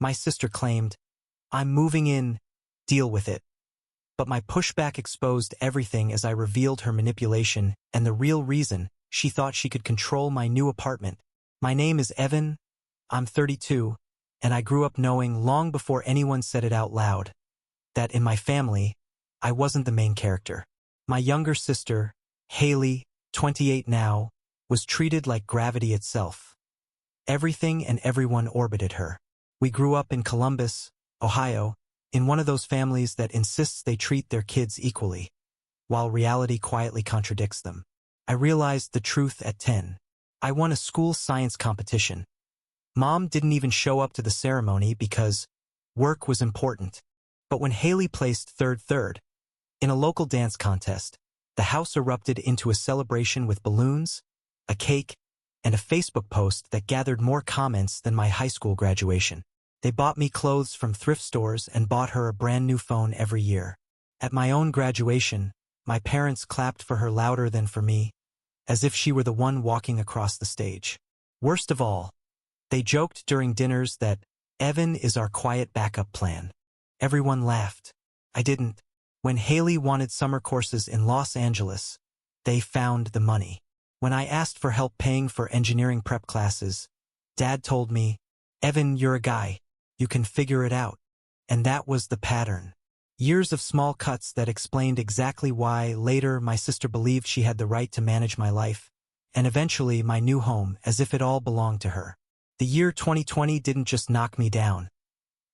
My sister claimed, "I'm moving in, deal with it." But my pushback exposed everything as I revealed her manipulation and the real reason she thought she could control my new apartment. My name is Evan, I'm 32, and I grew up knowing long before anyone said it out loud that in my family, I wasn't the main character. My younger sister, Haley, 28 now, was treated like gravity itself. Everything and everyone orbited her. We grew up in Columbus, Ohio, in one of those families that insists they treat their kids equally, while reality quietly contradicts them. I realized the truth at 10. I won a school science competition. Mom didn't even show up to the ceremony because work was important. But when Haley placed third, in a local dance contest, the house erupted into a celebration with balloons, a cake, and a Facebook post that gathered more comments than my high school graduation. They bought me clothes from thrift stores and bought her a brand new phone every year. At my own graduation, my parents clapped for her louder than for me, as if she were the one walking across the stage. Worst of all, they joked during dinners that Evan is our quiet backup plan. Everyone laughed. I didn't. When Haley wanted summer courses in Los Angeles, they found the money. When I asked for help paying for engineering prep classes, Dad told me, "Evan, you're a guy. You can figure it out." And that was the pattern. Years of small cuts that explained exactly why later my sister believed she had the right to manage my life, and eventually my new home as if it all belonged to her. The year 2020 didn't just knock me down.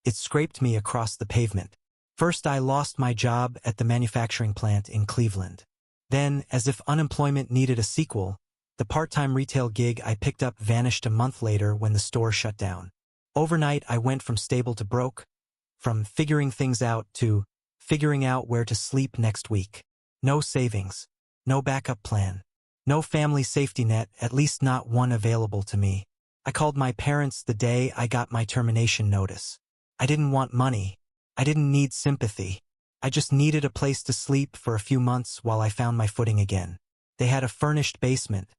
It scraped me across the pavement. First, I lost my job at the manufacturing plant in Cleveland. Then, as if unemployment needed a sequel, the part-time retail gig I picked up vanished a month later when the store shut down. Overnight, I went from stable to broke, from figuring things out to figuring out where to sleep next week. No savings, no backup plan, no family safety net, at least not one available to me. I called my parents the day I got my termination notice. I didn't want money. I didn't need sympathy. I just needed a place to sleep for a few months while I found my footing again. They had a furnished basement,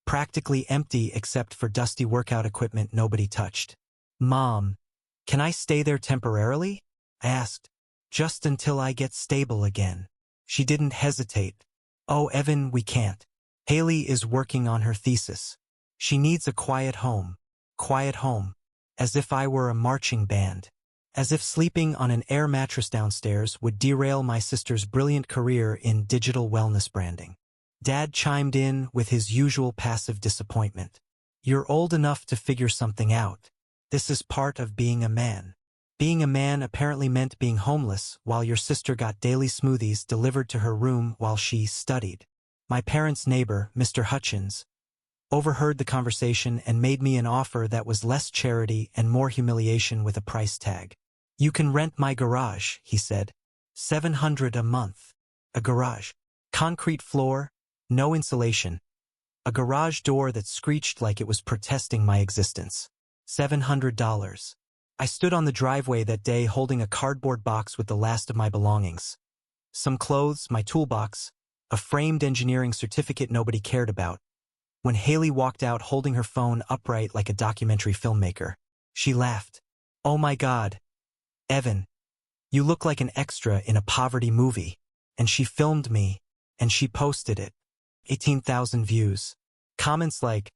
practically empty except for dusty workout equipment nobody touched. "Mom, can I stay there temporarily?" I asked. "Just until I get stable again." She didn't hesitate. "Oh, Evan, we can't. Haley is working on her thesis. She needs a quiet home." Quiet home. As if I were a marching band. As if sleeping on an air mattress downstairs would derail my sister's brilliant career in digital wellness branding. Dad chimed in with his usual passive disappointment. "You're old enough to figure something out. This is part of being a man." Being a man apparently meant being homeless while your sister got daily smoothies delivered to her room while she studied. My parents' neighbor, Mr. Hutchins, overheard the conversation and made me an offer that was less charity and more humiliation with a price tag. "You can rent my garage," he said. $700 a month. A garage. Concrete floor, no insulation. A garage door that screeched like it was protesting my existence. $700. I stood on the driveway that day holding a cardboard box with the last of my belongings. Some clothes, my toolbox, a framed engineering certificate nobody cared about. When Haley walked out holding her phone upright like a documentary filmmaker, she laughed. "Oh my God, Evan, you look like an extra in a poverty movie." And she filmed me, and she posted it. 18,000 views. Comments like,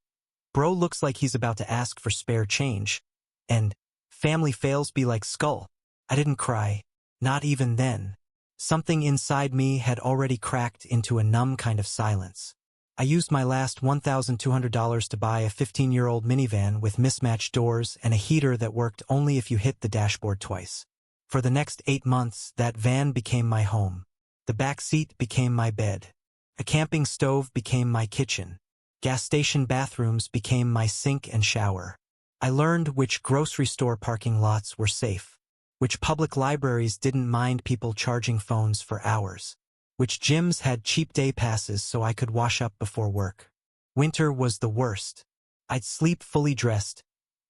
"Bro looks like he's about to ask for spare change," and "Family fails be like skull." I didn't cry, not even then. Something inside me had already cracked into a numb kind of silence. I used my last $1,200 to buy a 15-year-old minivan with mismatched doors and a heater that worked only if you hit the dashboard twice. For the next 8 months, that van became my home. The back seat became my bed. A camping stove became my kitchen. Gas station bathrooms became my sink and shower. I learned which grocery store parking lots were safe, which public libraries didn't mind people charging phones for hours, which gyms had cheap day passes so I could wash up before work. Winter was the worst. I'd sleep fully dressed,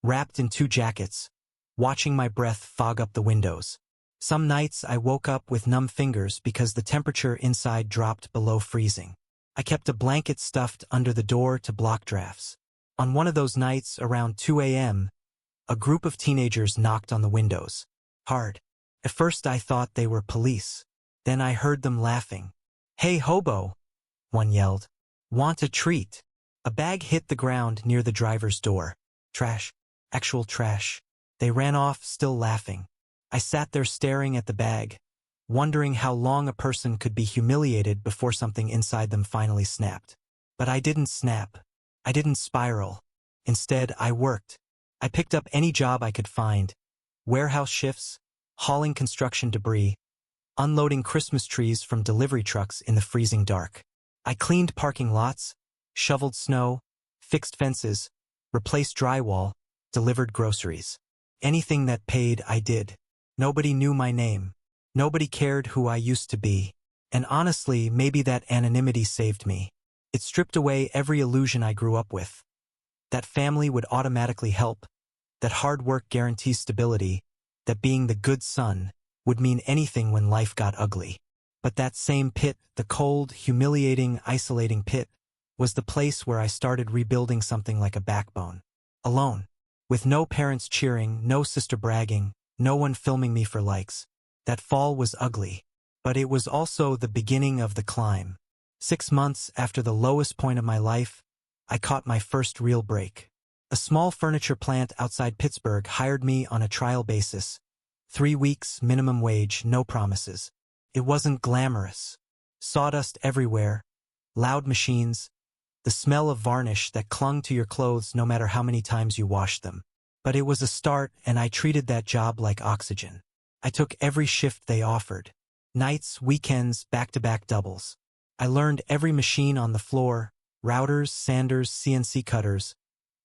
wrapped in 2 jackets, watching my breath fog up the windows. Some nights I woke up with numb fingers because the temperature inside dropped below freezing. I kept a blanket stuffed under the door to block drafts. On one of those nights around 2 a.m., A group of teenagers knocked on the windows. Hard. At first I thought they were police. Then I heard them laughing. "Hey, hobo," one yelled. "Want a treat?" A bag hit the ground near the driver's door. Trash. Actual trash. They ran off, still laughing. I sat there staring at the bag, wondering how long a person could be humiliated before something inside them finally snapped. But I didn't snap. I didn't spiral. Instead, I worked. I picked up any job I could find. Warehouse shifts, hauling construction debris, unloading Christmas trees from delivery trucks in the freezing dark. I cleaned parking lots, shoveled snow, fixed fences, replaced drywall, delivered groceries. Anything that paid, I did. Nobody knew my name. Nobody cared who I used to be. And honestly, maybe that anonymity saved me. It stripped away every illusion I grew up with. That family would automatically help, that hard work guarantees stability, that being the good son would mean anything when life got ugly. But that same pit, the cold, humiliating, isolating pit, was the place where I started rebuilding something like a backbone. Alone. With no parents cheering, no sister bragging, no one filming me for likes. That fall was ugly. But it was also the beginning of the climb. 6 months after the lowest point of my life, I caught my first real break. A small furniture plant outside Pittsburgh hired me on a trial basis. 3 weeks, minimum wage, no promises. It wasn't glamorous. Sawdust everywhere, loud machines, the smell of varnish that clung to your clothes no matter how many times you washed them. But it was a start, and I treated that job like oxygen. I took every shift they offered. Nights, weekends, back-to-back doubles. I learned every machine on the floor, routers, sanders, CNC cutters,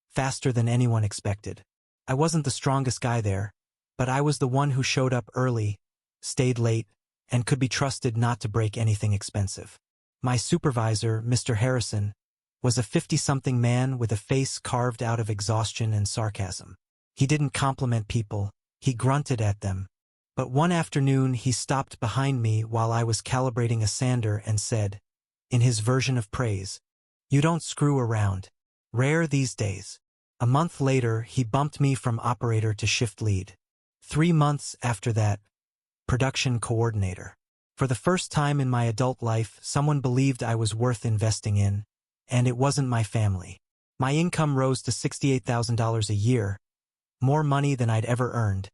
faster than anyone expected. I wasn't the strongest guy there, but I was the one who showed up early, stayed late, and could be trusted not to break anything expensive. My supervisor, Mr. Harrison, was a 50-something man with a face carved out of exhaustion and sarcasm. He didn't compliment people, he grunted at them. But one afternoon he stopped behind me while I was calibrating a sander and said, in his version of praise, "You don't screw around. Rare these days." A month later, he bumped me from operator to shift lead. 3 months after that, production coordinator. For the first time in my adult life, someone believed I was worth investing in, and it wasn't my family. My income rose to $68,000 a year, more money than I'd ever earned,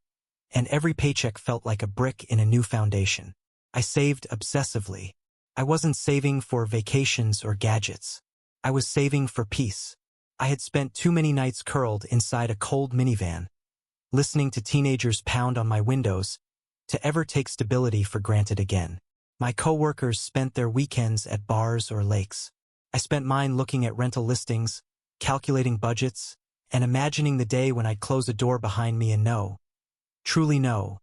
and every paycheck felt like a brick in a new foundation. I saved obsessively. I wasn't saving for vacations or gadgets. I was saving for peace. I had spent too many nights curled inside a cold minivan, listening to teenagers pound on my windows, to ever take stability for granted again. My coworkers spent their weekends at bars or lakes. I spent mine looking at rental listings, calculating budgets, and imagining the day when I'd close a door behind me and know, truly know,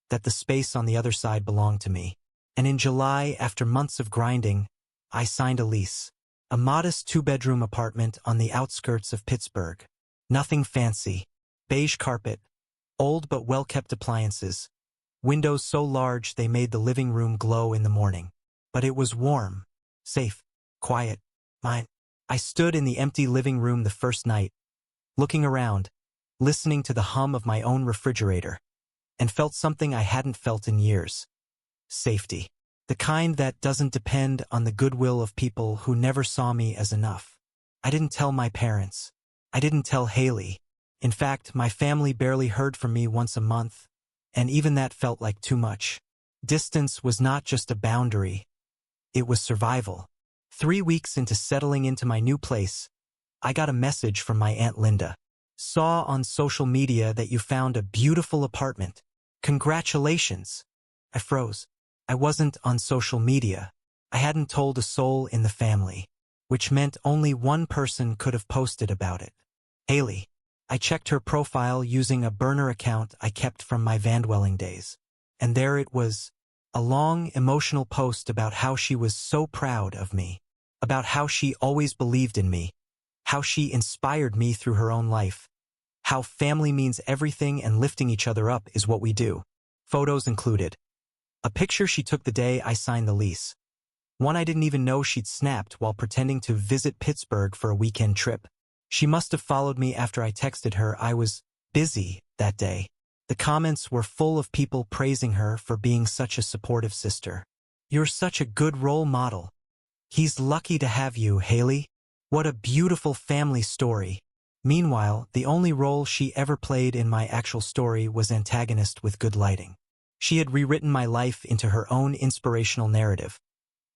that the space on the other side belonged to me. And in July, after months of grinding, I signed a lease. A modest 2-bedroom apartment on the outskirts of Pittsburgh. Nothing fancy. Beige carpet, old but well-kept appliances, windows so large they made the living room glow in the morning. But it was warm, safe, quiet, mine. I stood in the empty living room the first night, looking around, listening to the hum of my own refrigerator, and felt something I hadn't felt in years. Safety. The kind that doesn't depend on the goodwill of people who never saw me as enough. I didn't tell my parents. I didn't tell Haley. In fact, my family barely heard from me once a month, and even that felt like too much. Distance was not just a boundary. It was survival. 3 weeks into settling into my new place, I got a message from my Aunt Linda. Saw on social media that you found a beautiful apartment. Congratulations. I froze. I wasn't on social media. I hadn't told a soul in the family, which meant only one person could have posted about it. Haley. I checked her profile using a burner account I kept from my van-dwelling days. And there it was, a long, emotional post about how she was so proud of me, about how she always believed in me, how she inspired me through her own life, how family means everything and lifting each other up is what we do. Photos included. A picture she took the day I signed the lease. One I didn't even know she'd snapped while pretending to visit Pittsburgh for a weekend trip. She must have followed me after I texted her I was busy that day. The comments were full of people praising her for being such a supportive sister. "You're such a good role model. He's lucky to have you, Haley. What a beautiful family story." Meanwhile, the only role she ever played in my actual story was antagonist with good lighting. She had rewritten my life into her own inspirational narrative,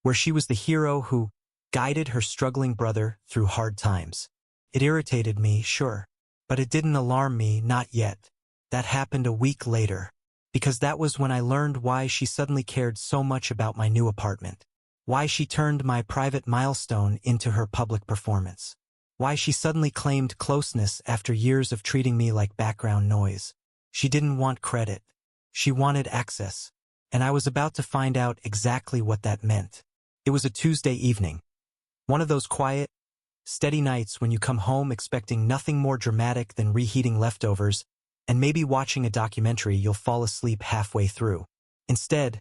where she was the hero who guided her struggling brother through hard times. It irritated me, sure, but it didn't alarm me, not yet. That happened a week later, because that was when I learned why she suddenly cared so much about my new apartment, why she turned my private milestone into her public performance, why she suddenly claimed closeness after years of treating me like background noise. She didn't want credit. She wanted access, and I was about to find out exactly what that meant. It was a Tuesday evening, one of those quiet, steady nights when you come home expecting nothing more dramatic than reheating leftovers and maybe watching a documentary you'll fall asleep halfway through. Instead,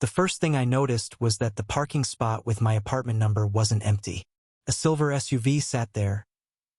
the first thing I noticed was that the parking spot with my apartment number wasn't empty. A silver SUV sat there,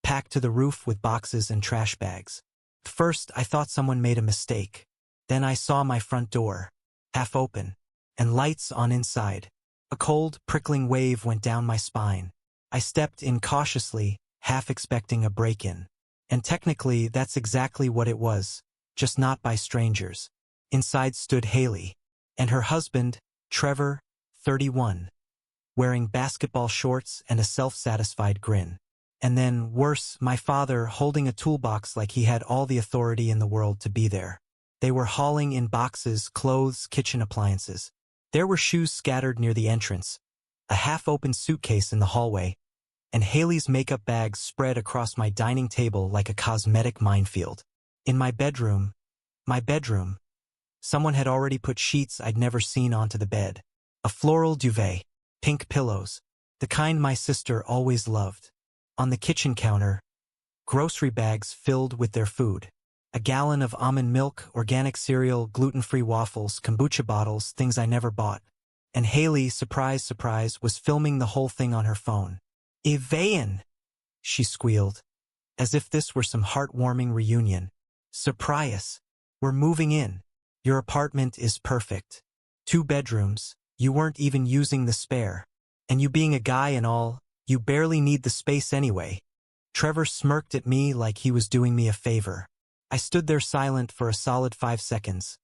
packed to the roof with boxes and trash bags. First, I thought someone made a mistake. Then I saw my front door, half open, and lights on inside. A cold, prickling wave went down my spine. I stepped in cautiously, half expecting a break-in. And technically, that's exactly what it was, just not by strangers. Inside stood Haley, and her husband, Trevor, 31, wearing basketball shorts and a self-satisfied grin. And then, worse, my father holding a toolbox like he had all the authority in the world to be there. They were hauling in boxes, clothes, kitchen appliances. There were shoes scattered near the entrance, a half-open suitcase in the hallway, and Haley's makeup bags spread across my dining table like a cosmetic minefield. In my bedroom, someone had already put sheets I'd never seen onto the bed. A floral duvet, pink pillows, the kind my sister always loved. On the kitchen counter, grocery bags filled with their food. A gallon of almond milk, organic cereal, gluten-free waffles, kombucha bottles, things I never bought. And Haley, surprise, surprise, was filming the whole thing on her phone. "Evain," she squealed, as if this were some heartwarming reunion. "Surprise. We're moving in. Your apartment is perfect. 2 bedrooms, you weren't even using the spare. And you being a guy and all, you barely need the space anyway." Trevor smirked at me like he was doing me a favor. I stood there silent for a solid 5 seconds,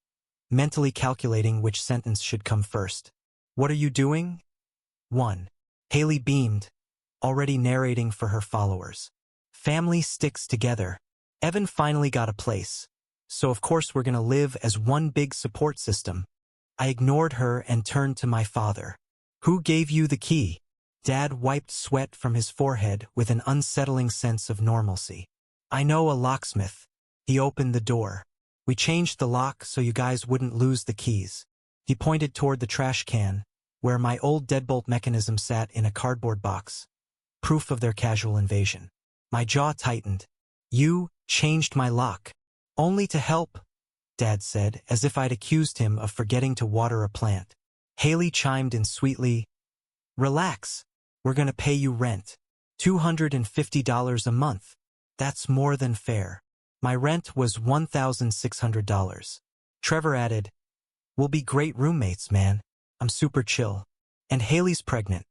mentally calculating which sentence should come first. "What are you doing?" 1. Haley beamed, already narrating for her followers. "Family sticks together. Evan finally got a place, so of course we're gonna live as one big support system." I ignored her and turned to my father. "Who gave you the key?" Dad wiped sweat from his forehead with an unsettling sense of normalcy. "I know a locksmith. He opened the door. We changed the lock so you guys wouldn't lose the keys." He pointed toward the trash can, where my old deadbolt mechanism sat in a cardboard box, proof of their casual invasion. My jaw tightened. "You changed my lock. Only to help," Dad said, as if I'd accused him of forgetting to water a plant. Haley chimed in sweetly, "Relax. We're gonna pay you rent. $250 a month. That's more than fair." My rent was $1,600. Trevor added, "We'll be great roommates, man. I'm super chill. And Haley's pregnant,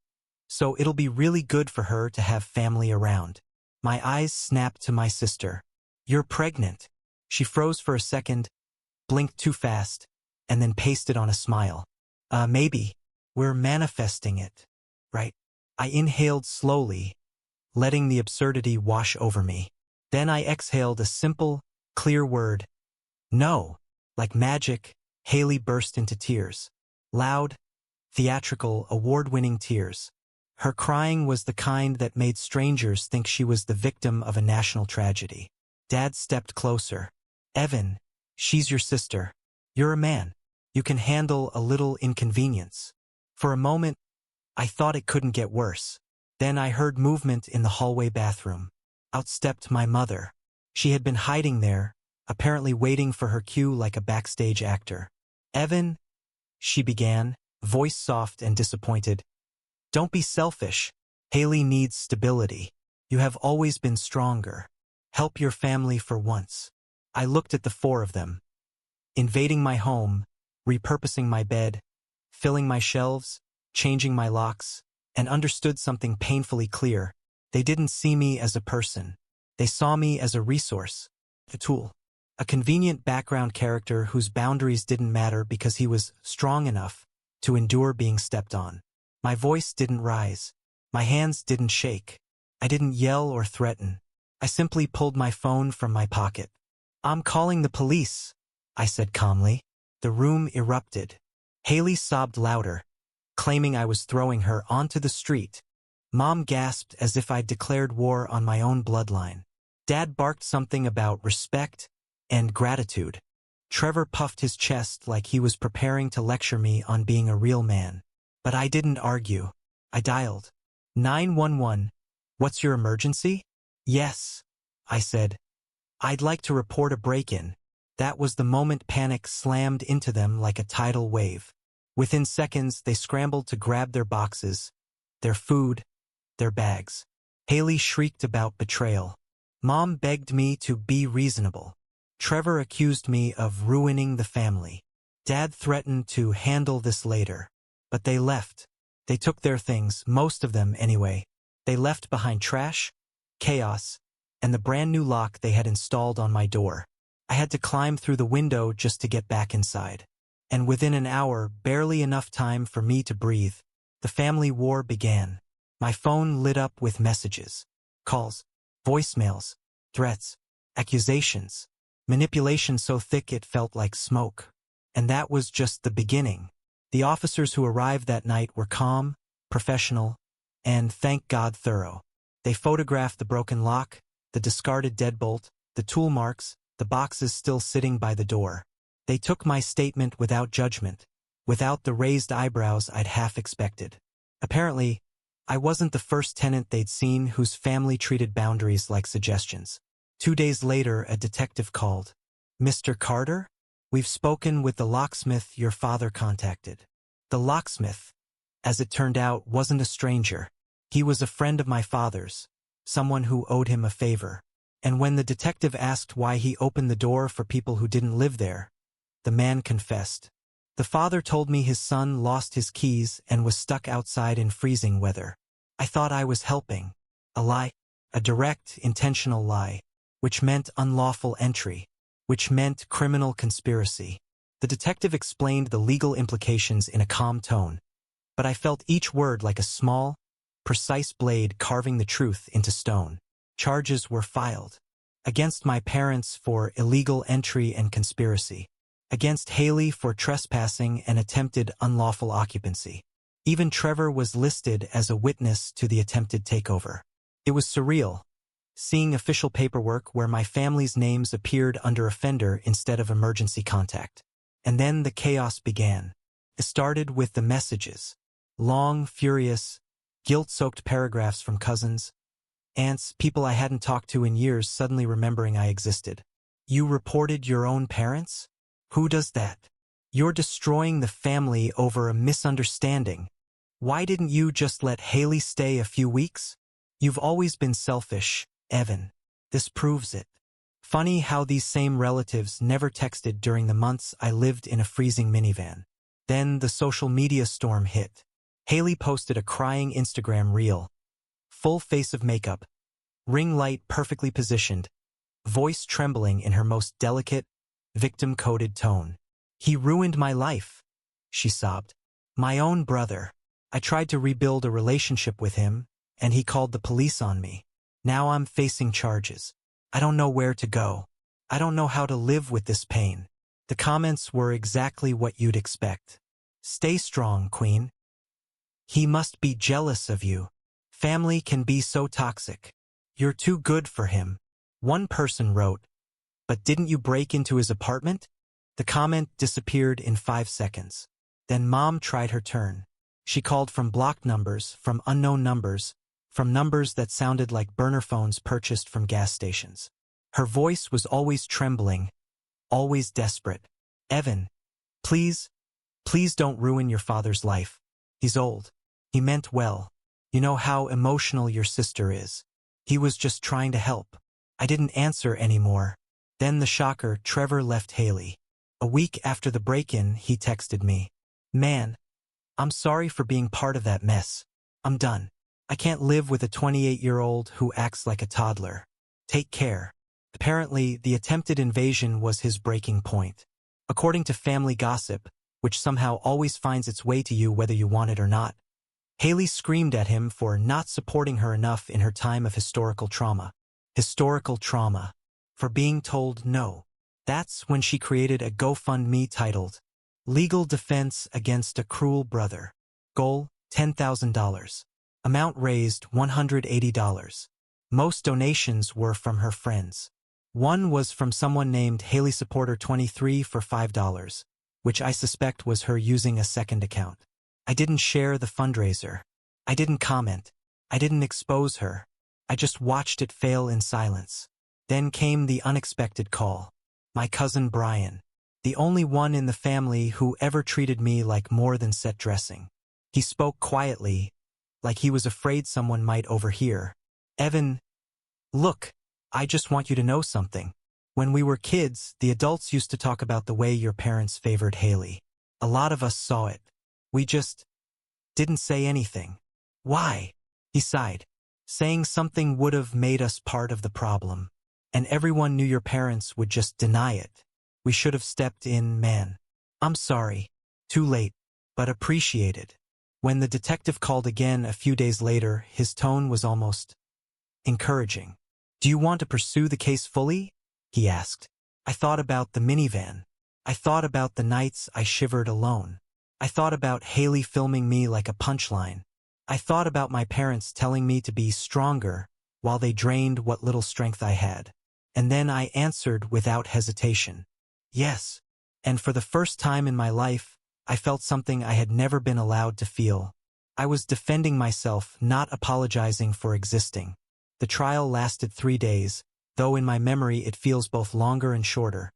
so it'll be really good for her to have family around." My eyes snapped to my sister. "You're pregnant." She froze for a second, blinked too fast, and then pasted on a smile. Maybe. We're manifesting it, right?" I inhaled slowly, letting the absurdity wash over me. Then I exhaled a simple, clear word. "No." Like magic, Haley burst into tears. Loud, theatrical, award-winning tears. Her crying was the kind that made strangers think she was the victim of a national tragedy. Dad stepped closer. "Evan, she's your sister. You're a man. You can handle a little inconvenience." For a moment, I thought it couldn't get worse. Then I heard movement in the hallway bathroom. Out stepped my mother. She had been hiding there, apparently waiting for her cue like a backstage actor. "Evan," she began, voice soft and disappointed. "Don't be selfish. Haley needs stability. You have always been stronger. Help your family for once." I looked at the four of them, invading my home, repurposing my bed, filling my shelves, changing my locks, and understood something painfully clear. They didn't see me as a person. They saw me as a resource, a tool, a convenient background character whose boundaries didn't matter because he was strong enough to endure being stepped on. My voice didn't rise. My hands didn't shake. I didn't yell or threaten. I simply pulled my phone from my pocket. "I'm calling the police," I said calmly. The room erupted. Haley sobbed louder, claiming I was throwing her onto the street. Mom gasped as if I'd declared war on my own bloodline. Dad barked something about respect and gratitude. Trevor puffed his chest like he was preparing to lecture me on being a real man. But I didn't argue. I dialed 911. "What's your emergency?" "Yes," I said. "I'd like to report a break-in." That was the moment panic slammed into them like a tidal wave. Within seconds, they scrambled to grab their boxes, their food, their bags. Haley shrieked about betrayal. Mom begged me to be reasonable. Trevor accused me of ruining the family. Dad threatened to handle this later. But they left. They took their things, most of them anyway. They left behind trash, chaos, and the brand new lock they had installed on my door. I had to climb through the window just to get back inside. And within an hour, barely enough time for me to breathe, the family war began. My phone lit up with messages, calls, voicemails, threats, accusations, manipulation so thick it felt like smoke. And that was just the beginning. The officers who arrived that night were calm, professional, and, thank God, thorough. They photographed the broken lock, the discarded deadbolt, the tool marks, the boxes still sitting by the door. They took my statement without judgment, without the raised eyebrows I'd half expected. Apparently, I wasn't the first tenant they'd seen whose family treated boundaries like suggestions. 2 days later, a detective called. "Mr. Carter? We've spoken with the locksmith your father contacted." The locksmith, as it turned out, wasn't a stranger. He was a friend of my father's, someone who owed him a favor. And when the detective asked why he opened the door for people who didn't live there, the man confessed. The father told me his son lost his keys and was stuck outside in freezing weather. I thought I was helping. A lie, a direct, intentional lie, which meant unlawful entry, which meant criminal conspiracy. The detective explained the legal implications in a calm tone, but I felt each word like a small, precise blade carving the truth into stone. Charges were filed. Against my parents for illegal entry and conspiracy. Against Haley for trespassing and attempted unlawful occupancy. Even Trevor was listed as a witness to the attempted takeover. It was surreal, seeing official paperwork where my family's names appeared under offender instead of emergency contact. And then the chaos began. It started with the messages. Long, furious, guilt-soaked paragraphs from cousins, aunts, people I hadn't talked to in years suddenly remembering I existed. "You reported your own parents? Who does that? You're destroying the family over a misunderstanding. Why didn't you just let Haley stay a few weeks? You've always been selfish, Evan. This proves it." Funny how these same relatives never texted during the months I lived in a freezing minivan. Then the social media storm hit. Haley posted a crying Instagram reel. Full face of makeup, ring light perfectly positioned, voice trembling in her most delicate, victim-coded tone. "He ruined my life," she sobbed. "My own brother. I tried to rebuild a relationship with him, and he called the police on me. Now I'm facing charges. I don't know where to go. I don't know how to live with this pain." The comments were exactly what you'd expect. "Stay strong, Queen. He must be jealous of you. Family can be so toxic. You're too good for him." One person wrote, "But didn't you break into his apartment?" The comment disappeared in 5 seconds. Then Mom tried her turn. She called from blocked numbers, from unknown numbers, from numbers that sounded like burner phones purchased from gas stations. Her voice was always trembling, always desperate. "Evan, please, please don't ruin your father's life. He's old. He meant well. You know how emotional your sister is. He was just trying to help." I didn't answer anymore. Then the shocker, Trevor left Haley. A week after the break-in, he texted me. "Man, I'm sorry for being part of that mess. I'm done. I can't live with a 28-year-old who acts like a toddler. Take care." Apparently, the attempted invasion was his breaking point. According to family gossip, which somehow always finds its way to you whether you want it or not, Haley screamed at him for not supporting her enough in her time of historical trauma. Historical trauma. For being told no. That's when she created a GoFundMe titled, "Legal Defense Against a Cruel Brother." Goal, $10,000. Amount raised, $180. Most donations were from her friends. One was from someone named Haley Supporter 23 for $5, which I suspect was her using a second account. I didn't share the fundraiser. I didn't comment. I didn't expose her. I just watched it fail in silence. Then came the unexpected call. My cousin Brian. The only one in the family who ever treated me like more than set dressing. He spoke quietly, like he was afraid someone might overhear. "Evan, look, I just want you to know something. When we were kids, the adults used to talk about the way your parents favored Haley. A lot of us saw it. We just didn't say anything." "Why?" He sighed. "Saying something would have made us part of the problem. And everyone knew your parents would just deny it. We should have stepped in, man. I'm sorry. Too late. But appreciated." When the detective called again a few days later, his tone was almost encouraging. "Do you want to pursue the case fully?" he asked. I thought about the minivan. I thought about the nights I shivered alone. I thought about Haley filming me like a punchline. I thought about my parents telling me to be stronger while they drained what little strength I had. And then I answered without hesitation. Yes. And for the first time in my life, I felt something I had never been allowed to feel. I was defending myself, not apologizing for existing. The trial lasted 3 days, though in my memory it feels both longer and shorter.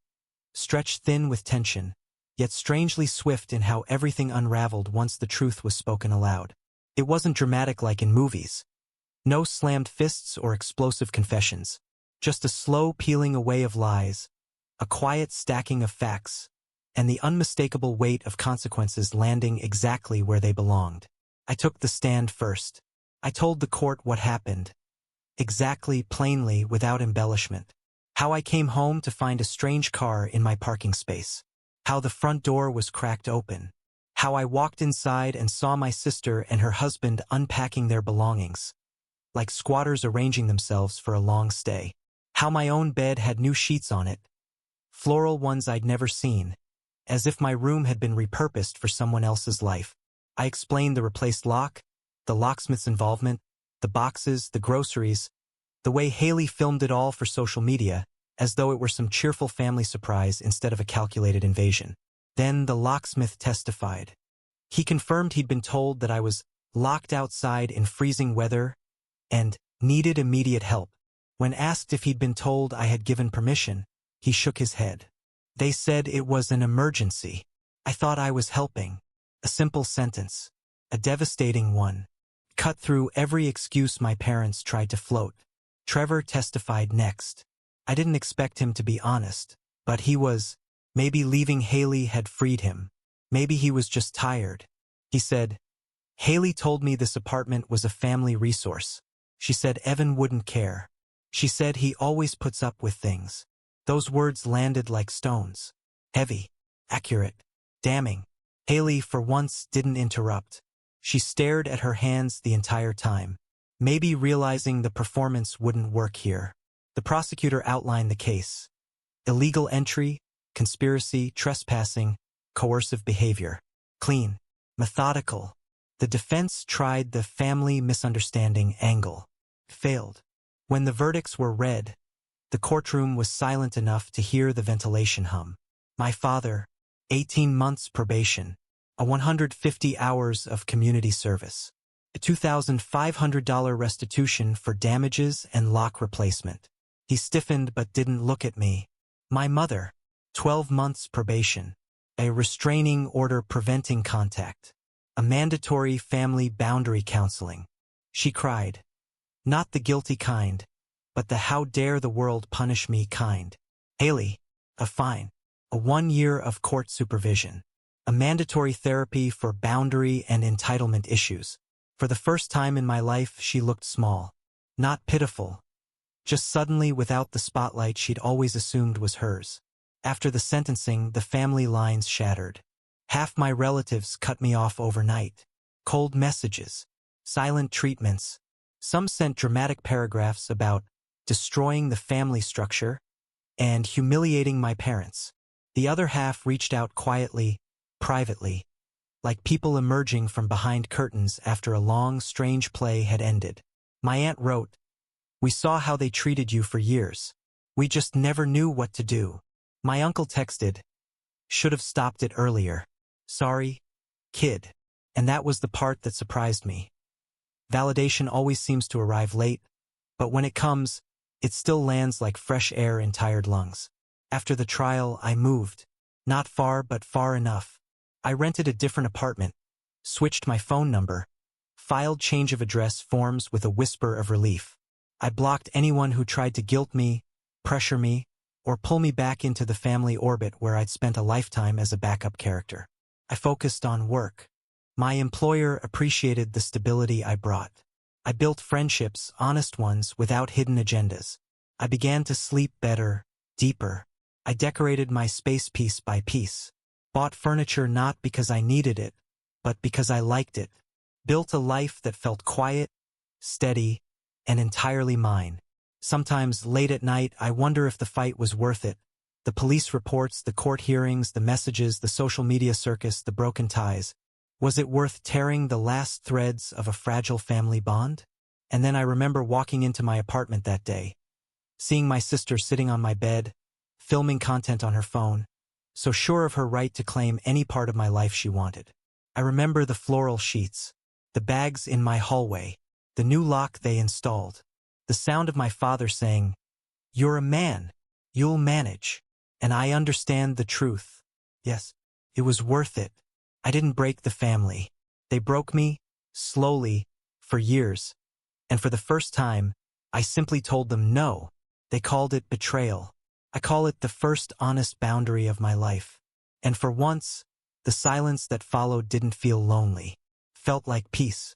Stretched thin with tension, yet strangely swift in how everything unraveled once the truth was spoken aloud. It wasn't dramatic like in movies. No slammed fists or explosive confessions. Just a slow peeling away of lies, a quiet stacking of facts, and the unmistakable weight of consequences landing exactly where they belonged. I took the stand first. I told the court what happened. Exactly, plainly, without embellishment. How I came home to find a strange car in my parking space. How the front door was cracked open. How I walked inside and saw my sister and her husband unpacking their belongings, like squatters arranging themselves for a long stay. How my own bed had new sheets on it, floral ones I'd never seen, as if my room had been repurposed for someone else's life. I explained the replaced lock, the locksmith's involvement, the boxes, the groceries, the way Haley filmed it all for social media, as though it were some cheerful family surprise instead of a calculated invasion. Then the locksmith testified. He confirmed he'd been told that I was locked outside in freezing weather and needed immediate help. When asked if he'd been told I had given permission, he shook his head. They said it was an emergency. I thought I was helping. A simple sentence. A devastating one. Cut through every excuse my parents tried to float. Trevor testified next. I didn't expect him to be honest, but he was. Maybe leaving Haley had freed him. Maybe he was just tired. He said, "Haley told me this apartment was a family resource. She said Evan wouldn't care. She said he always puts up with things." Those words landed like stones. Heavy, accurate, damning. Haley, for once, didn't interrupt. She stared at her hands the entire time, maybe realizing the performance wouldn't work here. The prosecutor outlined the case. Illegal entry, conspiracy, trespassing, coercive behavior. Clean, methodical. The defense tried the family misunderstanding angle. Failed. When the verdicts were read, the courtroom was silent enough to hear the ventilation hum. My father, 18 months probation, a 150 hours of community service, a $2,500 restitution for damages and lock replacement. He stiffened but didn't look at me. My mother, 12 months probation, a restraining order preventing contact, a mandatory family boundary counseling. She cried. Not the guilty kind, but the "how dare the world punish me" kind. Haley, a fine, a 1 year of court supervision, a mandatory therapy for boundary and entitlement issues. For the first time in my life, she looked small. Not pitiful, just suddenly without the spotlight she'd always assumed was hers. After the sentencing, the family lines shattered. Half my relatives cut me off overnight. Cold messages, silent treatments. Some sent dramatic paragraphs about destroying the family structure and humiliating my parents. The other half reached out quietly, privately, like people emerging from behind curtains after a long, strange play had ended. My aunt wrote, "We saw how they treated you for years. We just never knew what to do." My uncle texted, "Should have stopped it earlier. Sorry, kid." And that was the part that surprised me. Validation always seems to arrive late, but when it comes, it still lands like fresh air in tired lungs. After the trial, I moved. Not far, but far enough. I rented a different apartment, switched my phone number, filed change of address forms with a whisper of relief. I blocked anyone who tried to guilt me, pressure me, or pull me back into the family orbit where I'd spent a lifetime as a backup character. I focused on work. My employer appreciated the stability I brought. I built friendships, honest ones, without hidden agendas. I began to sleep better, deeper. I decorated my space piece by piece. Bought furniture not because I needed it, but because I liked it. Built a life that felt quiet, steady, and entirely mine. Sometimes, late at night, I wonder if the fight was worth it. The police reports, the court hearings, the messages, the social media circus, the broken ties. Was it worth tearing the last threads of a fragile family bond? And then I remember walking into my apartment that day, seeing my sister sitting on my bed, filming content on her phone, so sure of her right to claim any part of my life she wanted. I remember the floral sheets, the bags in my hallway, the new lock they installed, the sound of my father saying, "You're a man, you'll manage." And I understand the truth. Yes, it was worth it. I didn't break the family. They broke me, slowly, for years. And for the first time, I simply told them no. They called it betrayal. I call it the first honest boundary of my life. And for once, the silence that followed didn't feel lonely. Felt like peace.